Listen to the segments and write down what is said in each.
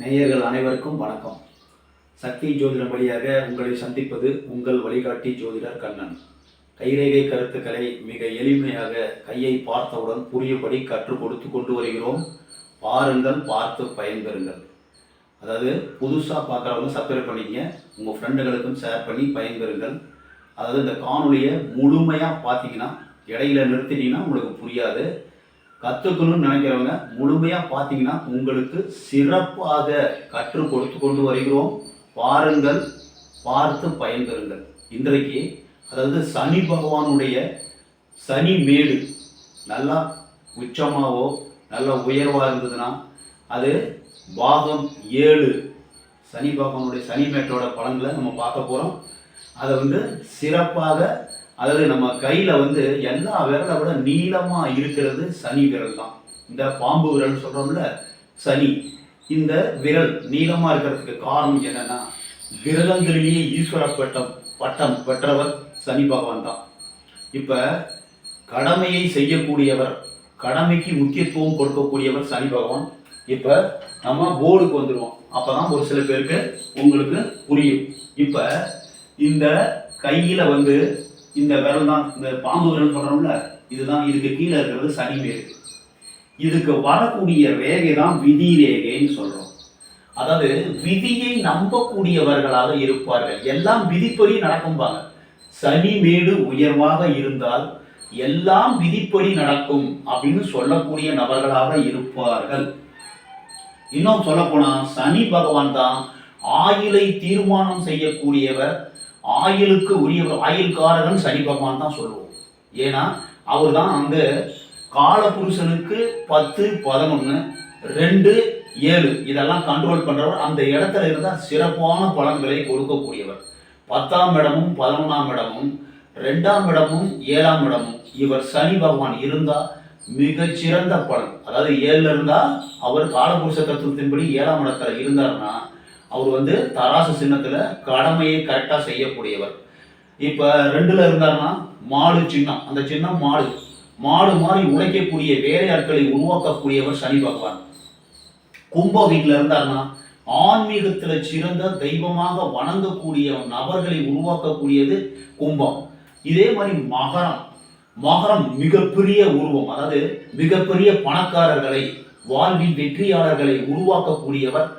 நேயர்கள் அனைவருக்கும் வணக்கம். சக்தி ஜோதிடம் வழியாக உங்களை சந்திப்பது உங்கள் வழிகாட்டி ஜோதிடர் கண்ணன். கைரேகை கருத்துக்களை மிக எளிமையாக கையை பார்த்தவுடன் புரியும்படி கற்றுக் கொடுத்து கொண்டு வருகிறோம். பாருங்கள், பார்த்து பயன்பெறுங்கள். அதாவது புதுசாக பார்க்குறவங்க சப்ஸ்கிரைப் பண்ணிக்கங்க, உங்கள் ஃப்ரெண்டுகளுக்கும் ஷேர் பண்ணி பயன்பெறுங்கள். அதாவது இந்த காணொலியை முழுமையாக பார்த்தீங்கன்னா, இடையில நிறுத்தினீங்கன்னா உங்களுக்கு புரியாது. கற்றுக்கணும்னு நினைக்கிறவங்க முழுமையாக பார்த்தீங்கன்னா உங்களுக்கு சிறப்பாக கற்றுக் கொடுத்து கொண்டு வருகிறோம். பாருங்கள், பார்த்து பயன்பெறுங்கள். இன்றைக்கு அதாவது சனி பகவானுடைய சனி மேடு நல்லா உச்சமாகவோ நல்ல உயர்வாக இருந்ததுன்னா அது பாகம் 7 சனி பகவானுடைய சனி மேட்டோட பலன்களை நம்ம பார்க்க போகிறோம். அதை சிறப்பாக, அதாவது நம்ம கையில் எல்லா விரலை விட நீளமாக இருக்கிறது சனி விரல் தான். இந்த பாம்பு விரல் சொல்கிறோம்ல சனி, இந்த விரல் நீளமாக இருக்கிறதுக்கு காரணம் என்னன்னா, விரலங்களிலேயே ஈஸ்வர பட்டம் பெற்றவர் சனி பகவான் தான். இப்போ கடமையை செய்யக்கூடியவர், கடமைக்கு முக்கியத்துவம் கொடுக்கக்கூடியவர் சனி பகவான். இப்போ நம்ம போர்டுக்கு வந்துடுவோம், அப்போ தான் ஒரு சில பேருக்கு உங்களுக்கு புரியும். இப்போ இந்த கையில் இந்த விரல் தான், இந்த பாம்பு விரல் சொல்கிறோம்ல, இதுதான். இதுக்கு கீழே இருக்கிறது சனி மேடு. இதுக்கு வரக்கூடிய ரேகை தான் விதி ரேகைன்னு சொல்கிறோம். அதாவது விதியை நம்பக்கூடியவர்களாக இருப்பார்கள். எல்லாம் விதிப்படி நடக்கும்பாங்க. சனி மேடு உயர்வாக இருந்தால் எல்லாம் விதிப்படி நடக்கும் அப்படின்னு சொல்லக்கூடிய நபர்களாக இருப்பார்கள். இன்னும் சொல்ல போனா சனி பகவான் தான் ஆயுளை தீர்மானம் செய்யக்கூடியவர். ஆயுளுக்கு உரியவர், ஆயுள்காரகன் சனி பகவான் தான் சொல்லுவோம். ஏன்னா அவர் தான் காலபுருஷனுக்கு 10, 11, 2, 7 இதெல்லாம் கண்ட்ரோல் பண்றவர். அந்த இடத்துல இருந்தால் சிறப்பான பலன்களை கொடுக்கக்கூடியவர். 10ஆம் இடமும் 11ஆம் இடமும் 2ஆம் இடமும் 7ஆம் இடமும் இவர் சனி பகவான் இருந்தால் மிகச்சிறந்த பலன். அதாவது 7ல் இருந்தால் அவர் காலபுருஷ தத்துவத்தின்படி 7ஆம் இடத்துல இருந்தார்னா அவர் தராசு சின்னத்துல கடமையை கரெக்டாக செய்யக்கூடியவர். இப்போ 2ல் இருந்தார்னா மாடு சின்னம், அந்த சின்னம் மாடு மாதிரி உழைக்கக்கூடிய வேலையாட்களை உருவாக்கக்கூடியவர் சனி பகவான். கும்ப வீட்டில் இருந்தார்னா ஆன்மீகத்தில் சிறந்த தெய்வமாக வணங்கக்கூடிய நபர்களை உருவாக்கக்கூடியது கும்பம். இதே மாதிரி மகரம் மிகப்பெரிய உருவம், அதாவது மிகப்பெரிய பணக்காரர்களை, வாழ்வில் வெற்றியாளர்களை உருவாக்கக்கூடியவர்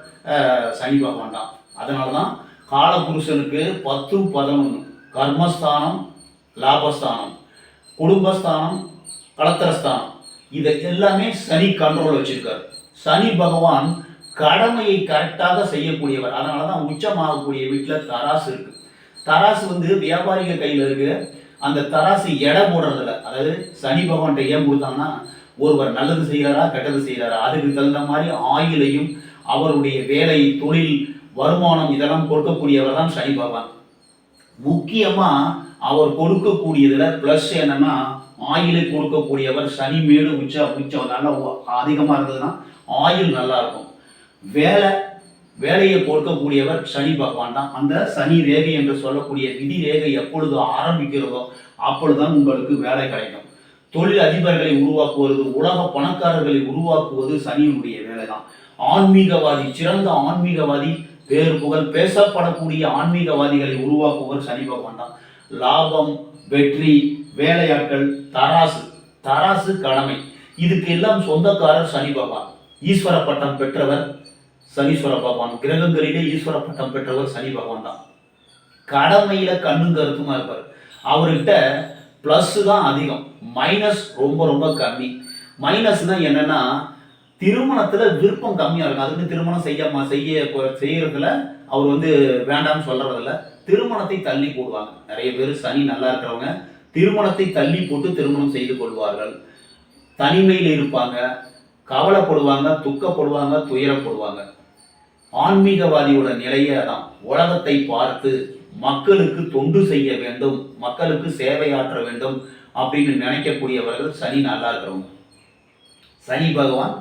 சனி பகவான் தான். அதனால தான் காலபுருஷனுக்கு 10, 11 கர்மஸ்தானம், லாபஸ்தானம், குடும்பஸ்தானம், கலத்திரஸ்தானம், இதை எல்லாமே சனி கண்ட்ரோல் வச்சிருக்காரு. சனி பகவான் கடமையை கரெக்டாக செய்யக்கூடியவர். அதனால தான் உச்சமாகக்கூடிய வீட்டில் தராசு இருக்கு. தராசு வியாபாரிக கையில் இருக்கு. அந்த தராசு எடை போடுறதில்ல. அதாவது சனி பகவான்கிட்ட ஏன் கொடுத்தாங்கன்னா, ஒருவர் நல்லது செய்கிறாரா கெட்டது செய்கிறாரா அதுக்கு தகுந்த மாதிரி ஆயுளையும் அவருடைய வேலை, தொழில், வருமானம் இதெல்லாம் கொடுக்கக்கூடியவர் தான் சனி பகவான். முக்கியமா அவர் கொடுக்கக்கூடியதுல பிளஸ் என்னன்னா, ஆயுளை கொடுக்கக்கூடியவர். சனி மேடு உச்சம் நல்லா அதிகமா இருந்ததுன்னா ஆயுள் நல்லா இருக்கும். வேலையை கொடுக்கக்கூடியவர் சனி பகவான் தான். அந்த சனி ரேகை என்று சொல்லக்கூடிய விதி ரேகை எப்பொழுது ஆரம்பிக்கிறதோ அப்பொழுதுதான் உங்களுக்கு வேலை கிடைக்கும். தொழில் அதிபர்களை உருவாக்குவது, உலக பணக்காரர்களை உருவாக்குவது சனியினுடைய வேலை தான். ஆன்மீகவாதி, சிறந்த ஆன்மீகவாதி, பேர் புகழ் பேசப்படக்கூடிய ஆன்மீகவாதிகளை உருவாக்குவர் சனி பகவான் தான். லாபம், வெற்றி, வேலையாட்கள், தராசு கடமை, இதுக்கு எல்லாம் சொந்தக்காரர் சனி பகவான். ஈஸ்வர பட்டம் பெற்றவர் சனீஸ்வர பகவான். கிரகங்களிலே ஈஸ்வர பட்டம் பெற்றவர் சனி பகவான் தான். கடமையில கண்ணும் கருத்துமா இருப்பார். அவர்கிட்ட பிளஸ் தான் அதிகம், மைனஸ் ரொம்ப ரொம்ப கம்மி. மைனஸ்னா என்னன்னா, திருமணத்துல விருப்பம் கம்மியா இருக்கும். அதுக்கு திருமணம் செய்யறதுல அவர் வேண்டாம்னு சொல்றதில்ல. திருமணத்தை தள்ளி போடுவாங்க. நிறைய பேர் சனி நல்லா இருக்கிறவங்க திருமணத்தை தள்ளி போட்டு திருமணம் செய்து கொள்வார்கள். தனிமையில் இருப்பாங்க, கவலைப்படுவாங்க, துக்கப்படுவாங்க, துயரப்படுவாங்க. ஆன்மீகவாதியோட நிலையே அதான். உலகத்தை பார்த்து மக்களுக்கு தொண்டு செய்ய வேண்டும், மக்களுக்கு சேவையாற்ற வேண்டும் அப்படின்னு நினைக்கக்கூடியவர்கள் சனி நல்லா இருக்கிறவங்க. சனி பகவான்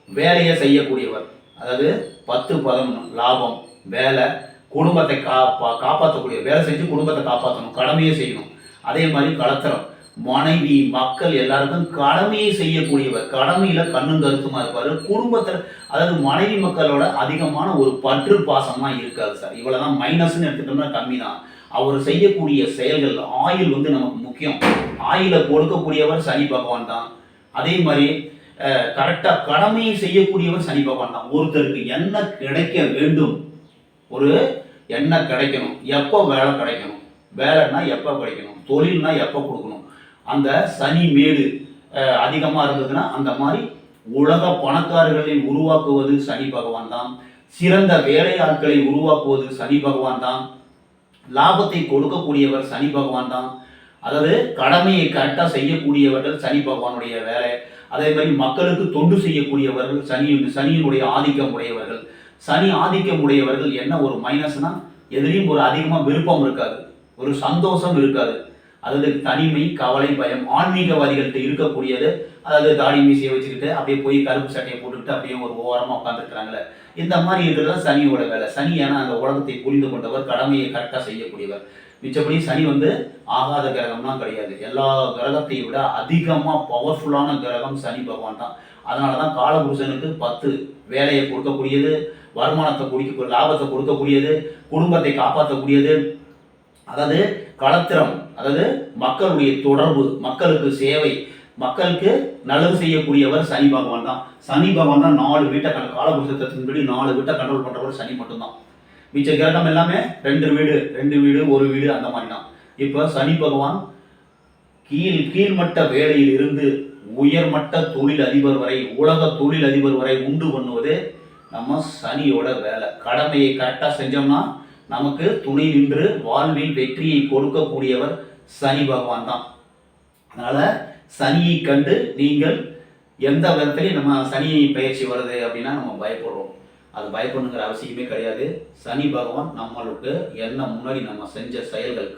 வேலையை செய்யக்கூடியவர். அதாவது 10, 11 லாபம், வேலை, குடும்பத்தை காப்பாற்றக்கூடிய, வேலை செஞ்சு குடும்பத்தை காப்பாற்றணும், கடமையை செய்யணும். அதே மாதிரி கலத்திரம், மனைவி, மக்கள் எல்லாருக்கும் கடமையை செய்யக்கூடியவர். கடமையில கண்ணும் கருத்துமா இருப்பாரு. குடும்பத்துல, அதாவது மனைவி மக்களோட அதிகமான ஒரு பற்று பாசமா இருக்காது சார். இவ்வளவுதான் மைனஸ்ன்னு எடுத்துட்டோம்னா கம்மி தான். அவர் செய்யக்கூடிய செயல்கள், ஆயுள் நமக்கு முக்கியம். ஆயுளை கொடுக்கக்கூடியவர் சனி பகவான் தான். அதே மாதிரி கரெக்டா கடமையை செய்யக்கூடியவர் சனி பகவான் தான். ஒருத்தருக்கு என்ன கிடைக்க வேண்டும், ஒரு என்ன கிடைக்கணும், எப்போ வேலை கிடைக்கணும், வேலைன்னா எப்போ கிடைக்கணும், தொழில்னா எப்போ கொடுக்கணும், அந்த சனி மேடு அதிகமாக இருந்ததுன்னா அந்த மாதிரி உலக பணக்காரர்களை உருவாக்குவது சனி பகவான் தான். சிறந்த வேலையாட்களை உருவாக்குவது சனி பகவான் தான். லாபத்தை கொடுக்கக்கூடியவர் சனி பகவான் தான். அதாவது கடமையை கரெக்டாக செய்யக்கூடியவர்கள் சனி பகவானுடைய வேலை. அதே மாதிரி மக்களுக்கு தொண்டு செய்யக்கூடியவர்கள் சனியினுடைய ஆதிக்கம் உடையவர்கள். சனி ஆதிக்கம் உடையவர்கள் என்ன ஒரு மைனஸ்னா, எதிலையும் ஒரு அதிகமாக விருப்பம் இருக்காது, ஒரு சந்தோஷம் இருக்காது. அதாவது தனிமை, கவலை, பயம். ஆன்மீகவாதிகள்கிட்ட இருக்கக்கூடியது, அதாவது தாடி மீசையை வச்சுக்கிட்டு அப்படியே போய் கருப்பு சட்டையை போட்டுக்கிட்டு அப்படியே ஒரு ஓரமாக உட்காந்துருக்கிறாங்களே, இந்த மாதிரி இருக்கிறது சனியோட வேலை. சனி ஏன்னா அந்த உலகத்தை புரிந்து கொண்டவர், கடமையை கரெக்டாக செய்யக்கூடியவர். மிச்சப்படி சனி ஆகாத கிரகம்லாம் கிடையாது. எல்லா கிரகத்தை விட அதிகமாக பவர்ஃபுல்லான கிரகம் சனி பகவான் தான். அதனால தான் காலபுருஷனுக்கு 10 வேலையை கொடுக்கக்கூடியது, வருமானத்தை கொடுக்க, லாபத்தை கொடுக்கக்கூடியது, குடும்பத்தை காப்பாற்றக்கூடியது, அதாவது களத்திரம், அதாவது மக்களுடைய தொடர்பு, மக்களுக்கு சேவை, மக்களுக்கு நல்லது செய்யக்கூடியவர் சனி பகவான் தான். சனி பகவான் தான் 4 வீட்டை காலபுருஷத்தின்படி 4 வீட்டை கண்ட்ரோல் பண்ணுறவர் சனி மட்டும்தான். மிச்ச கிரகம் எல்லாமே 2 வீடு 1 வீடு அந்த மாதிரி தான். இப்போ சனி பகவான் கீழ்மட்ட வேலையில் இருந்து உயர்மட்ட தொழில் அதிபர் வரை, உலக தொழில் அதிபர் வரை உண்டு பண்ணுவது நம்ம சனியோட வேலை. கடமையை கரெக்டாக செஞ்சோம்னா நமக்கு துணை நின்று வாழ்வில் வெற்றியை கொடுக்கக்கூடியவர் சனி பகவான் தான். அதனால சனியை கண்டு நீங்கள் எந்த விதத்திலையும் நம்ம சனி பயிற்சி வருது அப்படின்னா நம்ம பயப்படுறோம். அது பயப்படணுங்கிற அவசியமே கிடையாது. சனி பகவான் நம்மளுக்கு என்ன முன்னாடி நம்ம செஞ்ச செயல்கள்,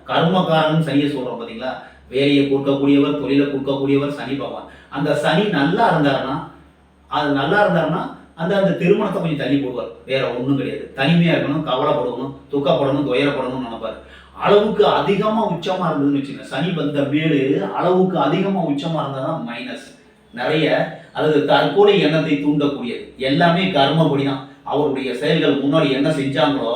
கர்மகாரன் சனியை சொல்றோம் பார்த்தீங்களா, வேலையை கொடுக்கக்கூடியவர், தொழிலை கொடுக்கக்கூடியவர் சனி பகவான். அந்த சனி நல்லா இருந்தாருன்னா அந்த திருமணத்தை கொஞ்சம் தள்ளி போடுவார். வேற ஒன்றும் கிடையாது. தனிமையா இருக்கணும், கவலைப்படணும், துக்கப்படணும், துயரப்படணும்னு நினைப்பார். அளவுக்கு அதிகமா உச்சமா இருந்ததுன்னு வச்சுங்க, சனி வந்த மேடு அளவுக்கு அதிகமா உச்சமா இருந்தாதான் மைனஸ். நிறைய அதாவது தற்கொலை எண்ணத்தை தூண்டக்கூடியது எல்லாமே கர்மப்படி தான். அவருடைய செயல்கள் முன்னாடி என்ன செஞ்சாங்களோ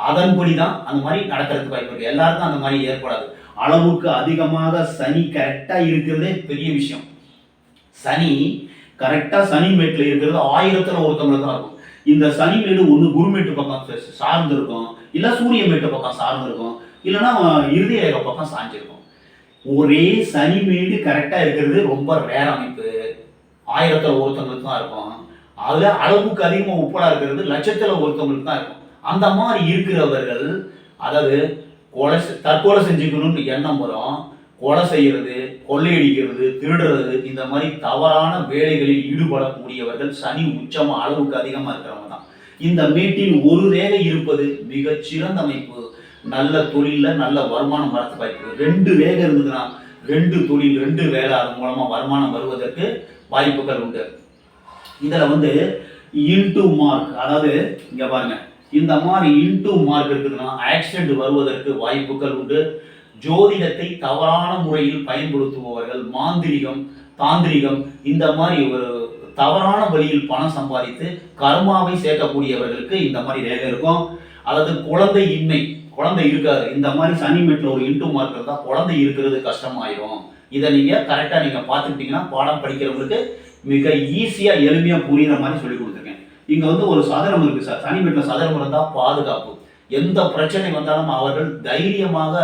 அதன்படி தான் அந்த மாதிரி நடக்கிறதுக்கு வாய்ப்பு இருக்கு. எல்லாருக்கும் அந்த மாதிரி ஏற்படாது. அளவுக்கு அதிகமாக சனி கரெக்டா இருக்கிறதே பெரிய விஷயம். சனி கரெக்டா சனி மேட்டில் இருக்கிறது 1000ல் ஒருத்தவங்களுக்கு தான் இருக்கும். இந்த சனி மேடு ஒன்று குருமேட்டு பக்கம் சார்ந்து இருக்கும், இல்லை சூரிய மேட்டு பக்கம் சார்ந்து இருக்கும், இல்லைன்னா இறுதி ரேகை பக்கம் சாஞ்சிருக்கும். ஒரே சனி மேடு கரெக்டா இருக்கிறது ரொம்ப ரேர் அமைப்பு. 1000ல் ஒருத்தவங்களுக்கு தான் இருக்கும். அதுல அளவுக்கு அதிகமாக உப்பலா இருக்கிறது லட்சத்துல ஒருத்தவங்களுக்கு தான் இருக்கும். அந்த மாதிரி இருக்கிறவர்கள், அதாவது தற்கொலை செஞ்சுக்கணும்னு எண்ணம் வரும், கொலை செய்யறது, கொள்ளையடிக்கிறது, திருடுறது, இந்த மாதிரி தவறான வேலைகளில் ஈடுபடக்கூடியவர்கள் சனி உச்சமா அளவுக்கு அதிகமா இருக்கிறவங்க தான். இந்த மேட்டில் ஒரு ரேகை இருப்பது மிகச் சிறந்த அமைப்பு. நல்ல தொழில நல்ல வருமானம் வரத்து வாய்ப்பு. 2 ரேகை இருந்ததுன்னா 2 தொழில் 2 வேலை, அது மூலமா வருமானம் வருவதற்கு வாய்ப்புகள் உண்டு. இதுல இன்டு மார்க், அதாவது இங்க பாருங்க, இந்த மாதிரி இன்டு மார்க் இருக்குதுன்னா ஆக்சிடென்ட் வருவதற்கு வாய்ப்புகள் உண்டு. ஜோதிடத்தை தவறான முறையில் பயன்படுத்துபவர்கள், மாந்திரிகம், தாந்திரிகம், இந்த மாதிரி ஒரு தவறான வழியில் பணம் சம்பாதித்து கர்மாவை சேர்க்கக்கூடியவர்களுக்கு இந்த மாதிரி ரேகை இருக்கும். அதாவது குழந்தை இருக்காது. இந்த மாதிரி சனி மேட்டில் ஒரு இன்டு மார்க் இருந்தால் குழந்தை இருக்கிறது கஷ்டமாயிரும். இதை நீங்க கரெக்டா நீங்க பார்த்துக்கிட்டீங்கன்னா பாடம் படிக்கிறவங்களுக்கு மிக ஈஸியா எளிமையா புரியுற மாதிரி சொல்லி கொடுத்துருக்கேன். இங்க ஒரு சதுரம் இருக்கு சார். சனி மேட்டில் சதுரம் இருந்தால் பாதுகாப்பு. எந்த பிரச்சனை வந்தாலும் அவர்கள் தைரியமாக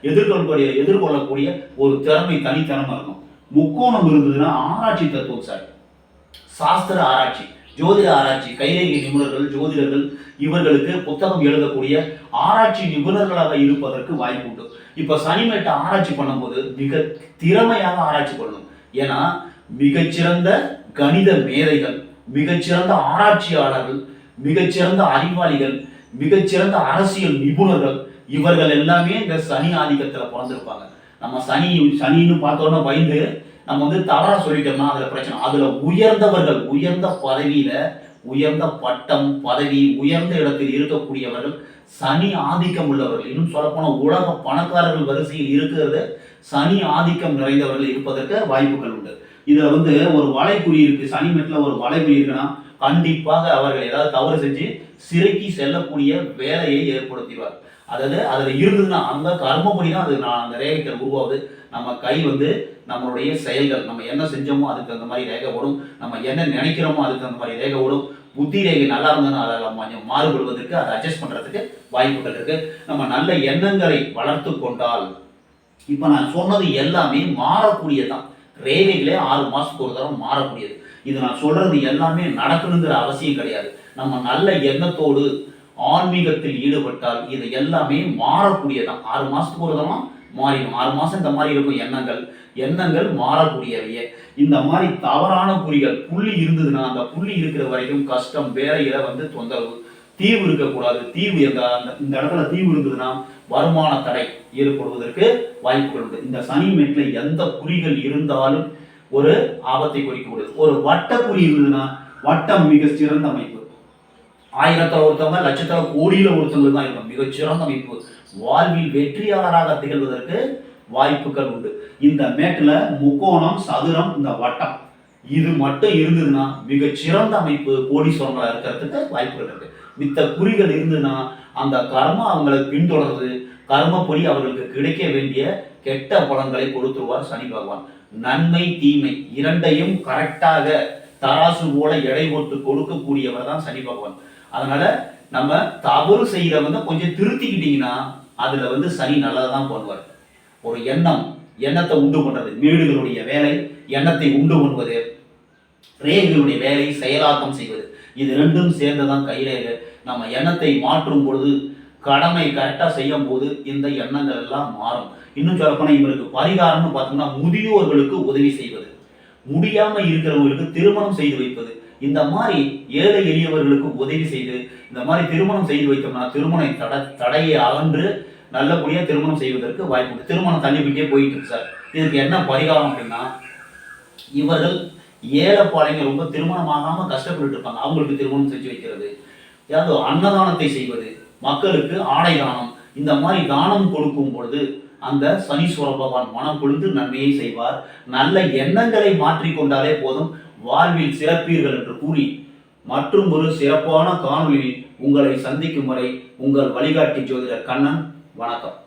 எதிர்கொள்ளக்கூடிய ஒரு தனித்தனமா இருக்கும். முக்கோணம் இருந்ததுன்னா ஆராய்ச்சி தத்துவம் சார், சாஸ்திர ஆராய்ச்சி, ஜோதிட ஆராய்ச்சி, கைரேகை நிபுணர்கள், ஜோதிடர்கள், இவர்களுக்கு புத்தகம் எழுதக்கூடிய ஆராய்ச்சி நிபுணர்களாக இருப்பதற்கு வாய்ப்பு உண்டு. இப்ப சனிமேட்டை ஆராய்ச்சி பண்ணும்போது மிக திறமையாக ஆராய்ச்சி பண்ணணும். ஏன்னா மிகச்சிறந்த கணித மேதைகள், மிகச்சிறந்த ஆராய்ச்சியாளர்கள், மிகச்சிறந்த அறிவாளிகள், மிகச்சிறந்த அரசியல் நிபுணர்கள், இவர்கள் எல்லாமே இந்த சனி ஆதிக்கத்துல பிறந்திருப்பாங்க. நம்ம சனின்னு பார்த்தோன்னா பயந்து நம்ம தவறா சொல்லிட்டோம்னா அதுல பிரச்சனை. அதுல உயர்ந்தவர்கள், உயர்ந்த பதவியில, உயர்ந்த பட்டம், பதவி, உயர்ந்த இடத்தில் இருக்கக்கூடியவர்கள் சனி ஆதிக்கம் உள்ளவர்கள். இன்னும் சொல்லப்போன உலக பணக்காரர்கள் வரிசையில் இருக்கிறது சனி ஆதிக்கம் நிறைந்தவர்கள் இருப்பதற்கு வாய்ப்புகள் உண்டு. இதுல ஒரு வளைகுறி இருக்கு, சனி மேட்ல ஒரு வளைகுறி இருக்குன்னா கண்டிப்பாக அவர்கள் ஏதாவது தவறு செஞ்சு சிறைக்கு செல்லக்கூடிய வேலையை ஏற்படுத்திடுவார். அதாவது அதுல இருந்ததுன்னா அந்த கர்மப்படி தான் அது அந்த ரேகைகள் உருவாகுது. நம்ம கை நம்மளுடைய செயல்கள், நம்ம என்ன செஞ்சோமோ அதுக்கு அந்த மாதிரி ரேகை ஓடும், நம்ம என்ன நினைக்கிறோமோ அதுக்கு அந்த மாதிரி ரேகை ஓடும். புத்தி ரேகை நல்லா இருந்ததுன்னா அதில் கொஞ்சம் மாறுபடுவதற்கு, அதை அட்ஜஸ்ட் பண்றதுக்கு வாய்ப்புகள் இருக்கு. நம்ம நல்ல எண்ணங்களை வளர்த்து கொண்டால், இப்ப நான் சொன்னது எல்லாமே மாறக்கூடியதான். ரேகைகளே 6 மாசத்துக்கு ஒரு தடவை மாறக்கூடியது. இது நான் சொல்றது எல்லாமே நடக்கணுங்கிற அவசியம் கிடையாது. நம்ம நல்ல எண்ணத்தோடு ஆன்மீகத்தில் ஈடுபட்டால் இது எல்லாமே மாறக்கூடியதான். 6 மாசத்துக்கு ஒரு தடவை மாறிடும். 6 மாசம் இந்த மாதிரி இருக்கும் எண்ணங்கள் மாறக்கூடியவையே. இந்த மாதிரி தவறான குறிகள் புள்ளி இருந்ததுன்னா அந்த புள்ளி இருக்கிற வரைக்கும் கஷ்டம், வேலையில தொந்தரவு, தீவு இருக்கக்கூடாது. தீவு இந்த இடத்துல தீவு இருந்ததுன்னா வருமான தடை ஏற்படுவதற்கு வாய்ப்புகள் உண்டு. இந்த சனி மேட்ல எந்த குறிகள் இருந்தாலும் ஒரு ஆபத்தை குறிக்கக்கூடியது. ஒரு வட்ட குறி இருந்ததுன்னா வட்டம் மிக சிறந்த அமைப்பு. 1000த்துல ஒருத்தவங்க, லட்சத்துல, கோடியில ஒருத்தவங்க தான் இருக்கும். மிக சிறந்த அமைப்பு. வாழ்வில் வெற்றியாளராக திகழ்வதற்கு வாய்ப்புகள் உண்டு. இந்த மேட்ல முக்கோணம், சதுரம், இந்த வட்டம் இது மட்டும் இருந்ததுன்னா மிக சிறந்த அமைப்பு, கோடீஸ்வரங்களா இருக்கிறதுக்கு வாய்ப்புகள் இருக்கு. மித்த குறிகள் இருந்ததுன்னா அந்த கர்மா அவங்களை பின்தொடர்ந்து கர்மப்படி அவர்களுக்கு கிடைக்க வேண்டிய கெட்ட பலன்களை கொடுத்துருவார் சனி பகவான். நன்மை தீமை இரண்டையும் கரெக்டாக தராசு போல எடை போட்டு கொடுக்கக்கூடியவர் தான் சனி பகவான். அதனால நம்ம தவறு செய்யறவங்க கொஞ்சம் திருத்திக்கிட்டீங்கன்னா அதுல சனி நல்லதான் பண்ணுவார். ஒரு எண்ணத்தை உண்டு பண்றது, வீடுகளுடைய வேலை எண்ணத்தை உண்டு பண்ணுவது, ரேகைகளுடைய வேலை செயலாக்கம் செய்வது, இது ரெண்டும் சேர்ந்துதான் கைரேகை. நம்ம எண்ணத்தை மாற்றும் பொழுது, கடமை கரெக்டா செய்யும் போது இந்த எண்ணங்கள் எல்லாம் மாறும். இன்னும் சொல்லப்போனா இவருக்கு பரிகாரம்னு பார்த்தோம்னா முதியோர்களுக்கு உதவி செய்வது, முடியாம இருக்கிறவங்களுக்கு திருமணம் செய்து வைப்பது, இந்த மாதிரி ஏழை எளியவர்களுக்கு உதவி செய்து இந்த மாதிரி திருமணம் செய்து வைத்தோம்னா திருமண தடையை அகன்று நல்லபடியா திருமணம் செய்வதற்கு வாய்ப்பு உண்டு. திருமணம் தள்ளிவிட்டே போயிட்டு இருக்கு சார், இதுக்கு என்ன பரிகாரம் அப்படின்னா, இவர்கள் ஏழைப்பாளைங்க ரொம்ப திருமணம் ஆகாம கஷ்டப்பட்டு இருப்பாங்க, அவங்களுக்கு திருமணம் செஞ்சு வைக்கிறது, ஏதாவது அன்னதானத்தை செய்வது, மக்களுக்கு ஆடை தானம், இந்த மாதிரி தானம் கொடுக்கும் பொழுது அந்த சனீஸ்வர பகவான் மனம் கொழுந்து நன்மையை செய்வார். நல்ல எண்ணங்களை மாற்றிக்கொண்டாலே போதும், வாழ்வில் சிறப்பீர்கள் என்று கூறி மற்றும் ஒரு சிறப்பான காணொளியில் உங்களை சந்திக்கும் வரை உங்கள் வழிகாட்டி ஜோதிடர் கண்ணன். வணக்கம்.